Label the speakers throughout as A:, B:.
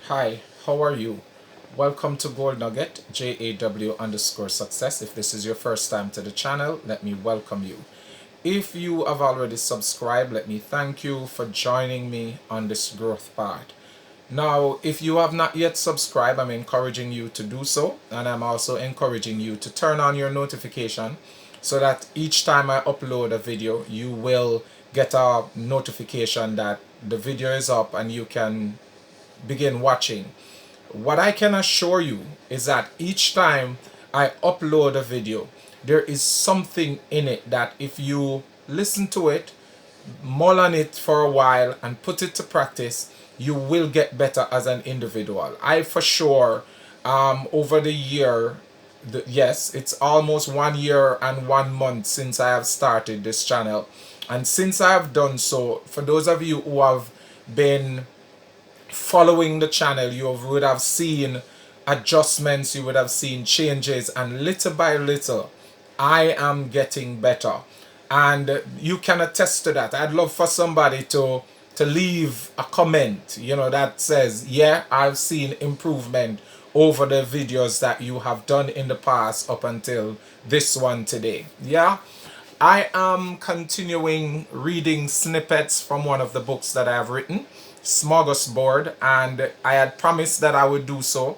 A: Hi, how are you? Welcome to Gold Nugget, JAW_success. If this is your first time to the channel, let me welcome you. If you have already subscribed, let me thank you for joining me on this growth path. Now, if you have not yet subscribed, I'm encouraging you to do so, and I'm also encouraging you to turn on your notification so that each time I upload a video, you will get a notification that the video is up and you can begin watching. What I can assure you is that each time I upload a video, there is something in it that if you listen to it, mull on it for a while and put it to practice, you will get better as an individual. I for sure, over the year, yes, it's almost 1 year and 1 month since I have started this channel. And since I have done so, for those of you who have been following the channel, you would have seen adjustments, you would have seen changes, and little by little I am getting better, and you can attest to that. I'd love for somebody to leave a comment, that says, yeah, I've seen improvement over the videos that you have done in the past up until this one today. Yeah, I am continuing reading snippets from one of the books that I have written, Smorgasbord, and I had promised that I would do so.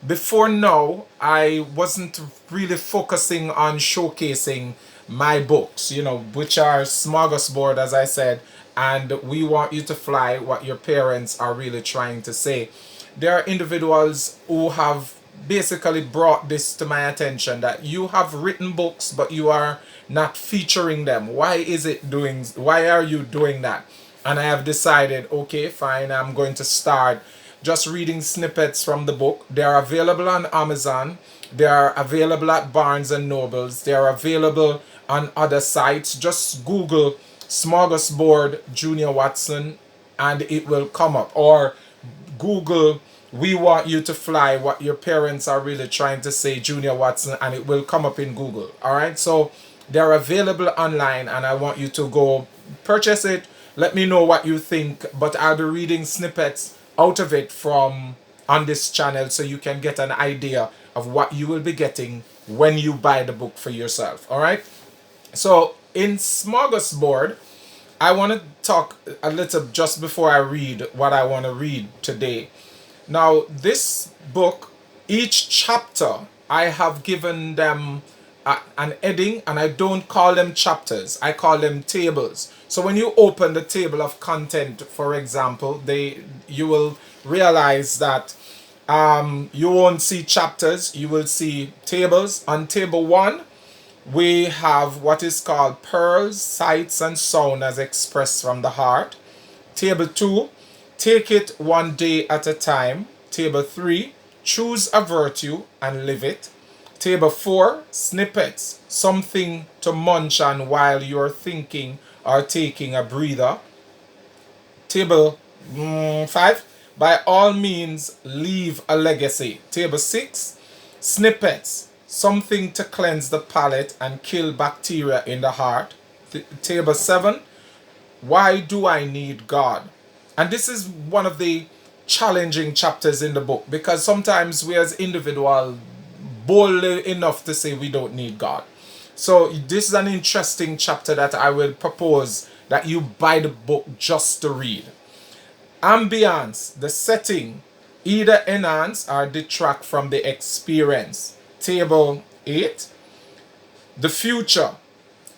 A: Before now, I wasn't really focusing on showcasing my books, which are Smorgasbord, as I said, and We Want You to Fly, what your parents are really trying to say. There are individuals who have basically brought this to my attention, that you have written books but you are not featuring them. Why are you doing that? And I have decided, okay, fine, I'm going to start just reading snippets from the book. They are available on Amazon, they are available at Barnes and Nobles, they are available on other sites. Just Google Smorgasbord Junior Watson and it will come up, or Google We Want You to Fly, what your parents are really trying to say, Junior Watson, and it will come up in Google. All right, so they're available online and I want you to go purchase it. Let me know what you think, but I'll be reading snippets out of it from on this channel so you can get an idea of what you will be getting when you buy the book for yourself. All right, so in Smorgasbord, I want to talk a little just before I read what I want to read today. Now, this book, each chapter, I have given them an heading, and I don't call them chapters, I call them tables. So when you open the table of content, for example, you will realize that you won't see chapters, you will see tables. On table 1, we have what is called pearls, sights, and sound as expressed from the heart. Table 2, take it one day at a time. Table 3, choose a virtue and live it. Table 4, snippets, something to munch on while you're thinking or taking a breather. Table 5, by all means, leave a legacy. Table 6, snippets, something to cleanse the palate and kill bacteria in the heart. Table 7, why do I need God? And this is one of the challenging chapters in the book, because sometimes we as individuals bold enough to say we don't need God. So this is an interesting chapter that I will propose that you buy the book just to read. Ambience, the setting, either enhance or detract from the experience. Table 8, the future.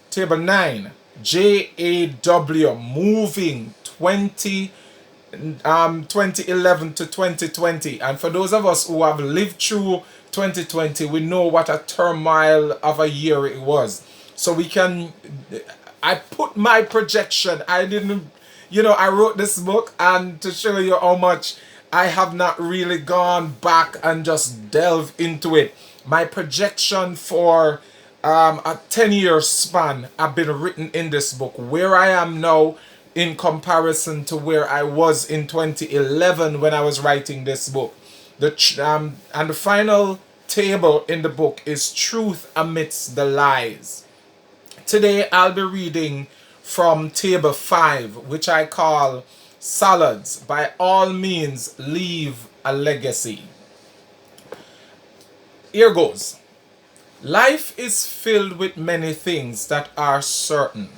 A: Table 9, JAW, moving 2011 to 2020. And for those of us who have lived through 2020, we know what a turmoil of a year it was. So I put my projection, I wrote this book, and to show you how much I have not really gone back and just delve into it. My projection for a 10-year span have been written in this book. Where I am now in comparison to where I was in 2011 when I was writing this book. And the final table in the book is truth amidst the lies. Today I'll be reading from table 5, which I call salads. By all means, leave a legacy. Here goes. Life is filled with many things that are certain.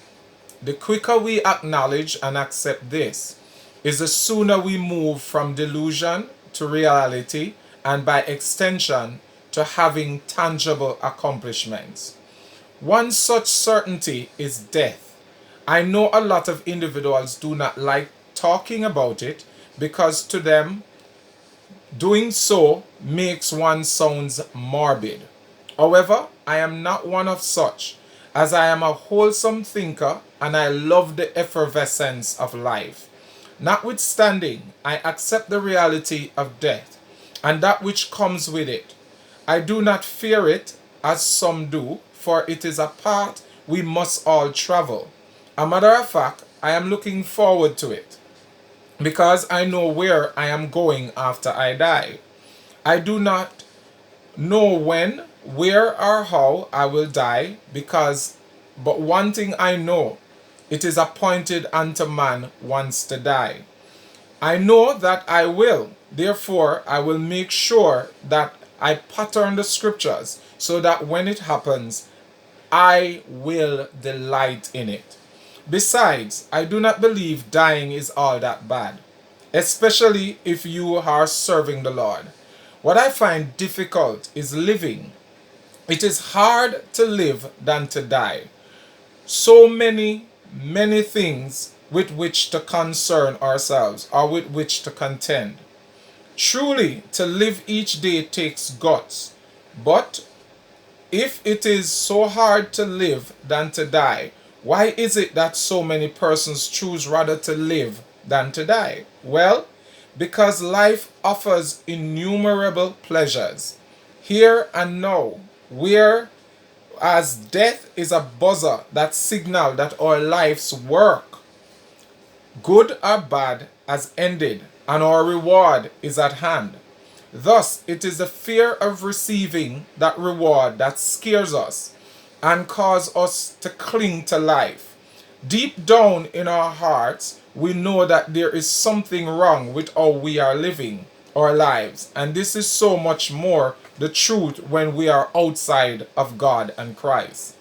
A: The quicker we acknowledge and accept this, is the sooner we move from delusion to reality, and by extension to having tangible accomplishments. One such certainty is death. I know a lot of individuals do not like talking about it because to them doing so makes one sounds morbid. However, I am not one of such, as I am a wholesome thinker and I love the effervescence of life. Notwithstanding, I accept the reality of death and that which comes with it. I do not fear it as some do, for it is a path we must all travel. A matter of fact, I am looking forward to it because I know where I am going after I die. I do not know when, where, or how I will die, but one thing I know, it is appointed unto man once to die. I know that I will, therefore I will make sure that I pattern the scriptures so that when it happens, I will delight in it. Besides, I do not believe dying is all that bad, especially if you are serving the Lord. What I find difficult is living. It is hard to live than to die. So many things with which to concern ourselves or with which to contend. Truly, to live each day takes guts. But if it is so hard to live than to die, why is it that so many persons choose rather to live than to die? Well, because life offers innumerable pleasures, here and now, whereas death is a buzzer that signals that our life's work, good or bad, has ended and our reward is at hand. Thus, it is the fear of receiving that reward that scares us and causes us to cling to life. Deep down in our hearts, we know that there is something wrong with how we are living our lives, and this is so much more the truth when we are outside of God and Christ.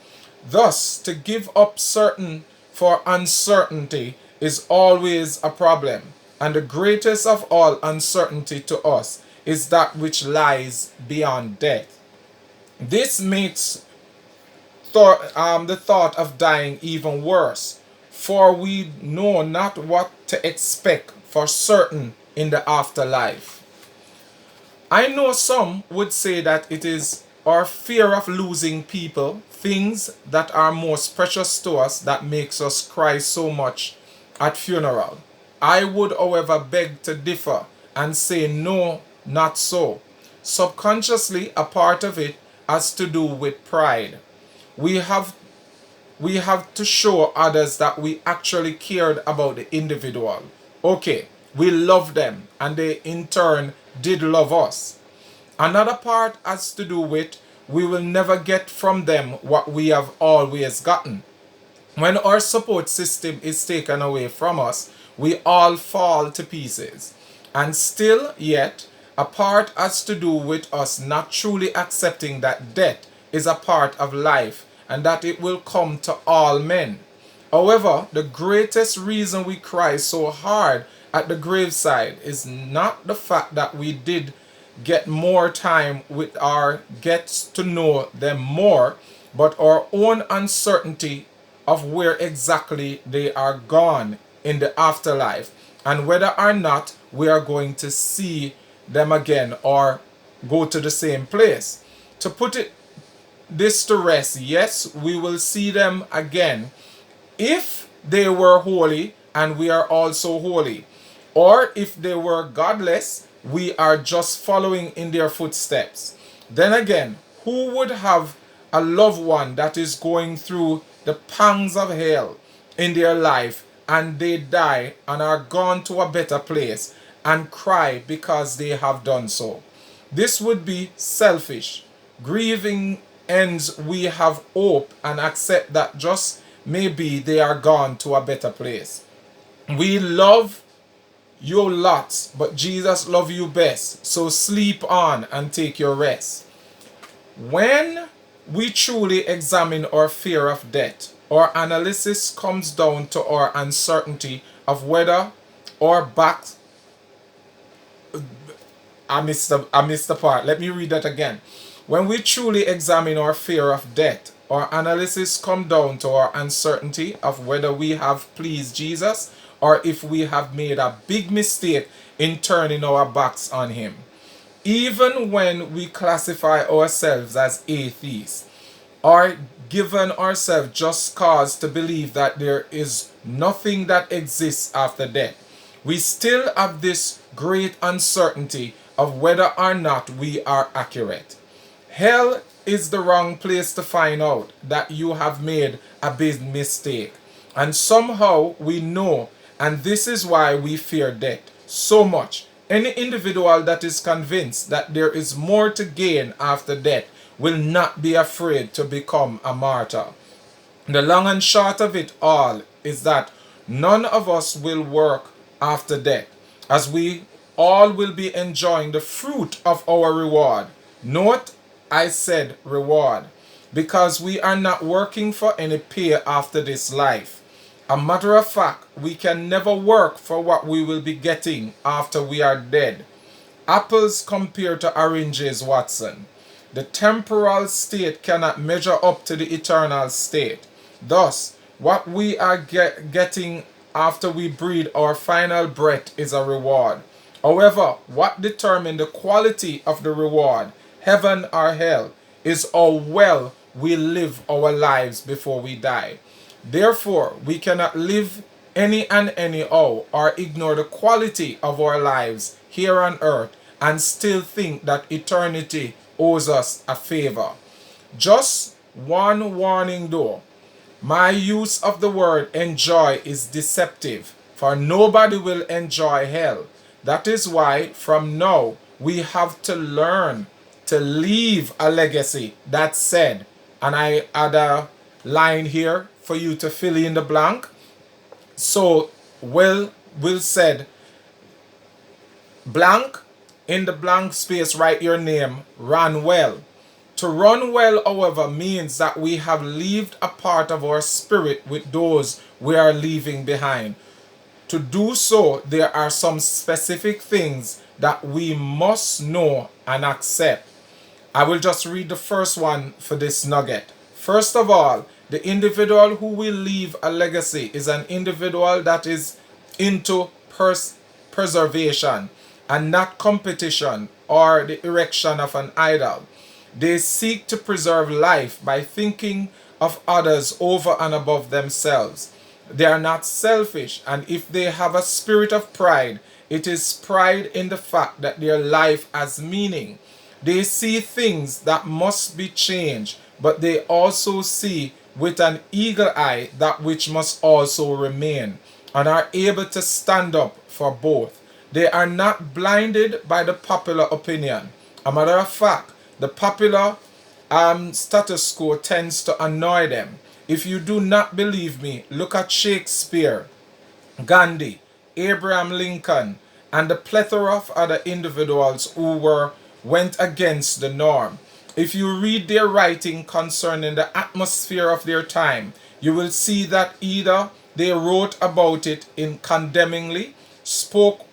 A: Thus, to give up certain for uncertainty is always a problem, and the greatest of all uncertainty to us is that which lies beyond death. This makes the thought of dying even worse, for we know not what to expect for certain in the afterlife. I know some would say that it is our fear of losing people, things that are most precious to us, that makes us cry so much at funeral. I would, however, beg to differ and say no, not so. Subconsciously, a part of it has to do with pride. We have to show others that we actually cared about the individual. Okay, we love them and they in turn did love us. Another part has to do with we will never get from them what we have always gotten. When our support system is taken away from us, we all fall to pieces. And still yet, a part has to do with us not truly accepting that death is a part of life and that it will come to all men. However, the greatest reason we cry so hard at the graveside is not the fact that we did get more time with our gets to know them more, but our own uncertainty of where exactly they are gone in the afterlife and whether or not we are going to see them again or go to the same place. To put this to rest, yes, we will see them again if they were holy and we are also holy, or if they were godless, we are just following in their footsteps. Then again, who would have a loved one that is going through the pangs of hell in their life and they die and are gone to a better place and cry because they have done so? This would be selfish. Grieving ends, we have hope and accept that just maybe they are gone to a better place. We love you lots, but Jesus love you best. So sleep on and take your rest. When we truly examine our fear of death, our analysis comes down to our uncertainty of whether our backs. I missed the part. Let me read that again. When we truly examine our fear of death, our analysis come down to our uncertainty of whether we have pleased Jesus or if we have made a big mistake in turning our backs on him. Even when we classify ourselves as atheists, or given ourselves just cause to believe that there is nothing that exists after death, we still have this great uncertainty of whether or not we are accurate. Hell is the wrong place to find out that you have made a big mistake. And somehow we know, and this is why we fear death so much. Any individual that is convinced that there is more to gain after death will not be afraid to become a martyr. The long and short of it all is that none of us will work after death, as we all will be enjoying the fruit of our reward. Note, I said reward, because we are not working for any pay after this life. A matter of fact, we can never work for what we will be getting after we are dead. Apples compare to oranges, Watson. The temporal state cannot measure up to the eternal state. Thus, what we are getting after we breathe our final breath is a reward. However, what determines the quality of the reward, heaven or hell, is how well we live our lives before we die. Therefore, we cannot live any and anyhow or ignore the quality of our lives here on earth and still think that eternity owes us a favor. Just one warning though. My use of the word enjoy is deceptive, for nobody will enjoy hell. That is why from now we have to learn to leave a legacy that said, and I add a line here for you to fill in the blank. So Will said, blank, in the blank space write your name, run well. To run well, however, means that we have left a part of our spirit with those we are leaving behind. To do so, there are some specific things that we must know and accept. I will just read the first one for this nugget. First of all, the individual who will leave a legacy is an individual that is into preservation and not competition or the erection of an idol. They seek to preserve life by thinking of others over and above themselves. They are not selfish, and if they have a spirit of pride, it is pride in the fact that their life has meaning. They see things that must be changed, but they also see with an eagle eye that which must also remain, and are able to stand up for both. They are not blinded by the popular opinion. A matter of fact, the popular status quo tends to annoy them. If you do not believe me, look at Shakespeare, Gandhi, Abraham Lincoln, and the plethora of other individuals who went against the norm. If you read their writing concerning the atmosphere of their time, you will see that either they wrote about it in condemningly, poke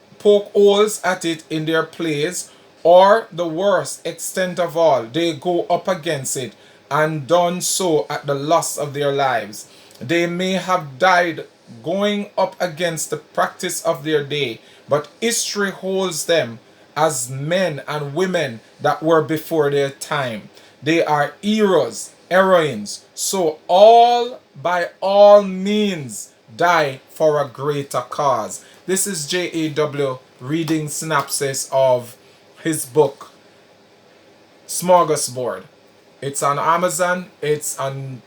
A: holes at it in their plays, or the worst extent of all, they go up against it and done so at the loss of their lives. They may have died going up against the practice of their day, but history holds them as men and women that were before their time. They are heroes, heroines. So all, by all means, die for a greater cause. This is J.A.W. reading synopsis of his book, Smorgasbord. It's on Amazon. It's on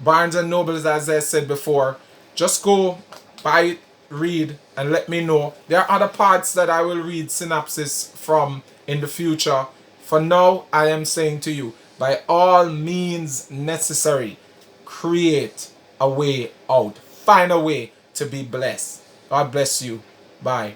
A: Barnes and Nobles, as I said before. Just go buy it, read, and let me know. There are other parts that I will read synopsis from in the future. For now, I am saying to you, by all means necessary, create a way out. Find a way to be blessed. God bless you. Bye.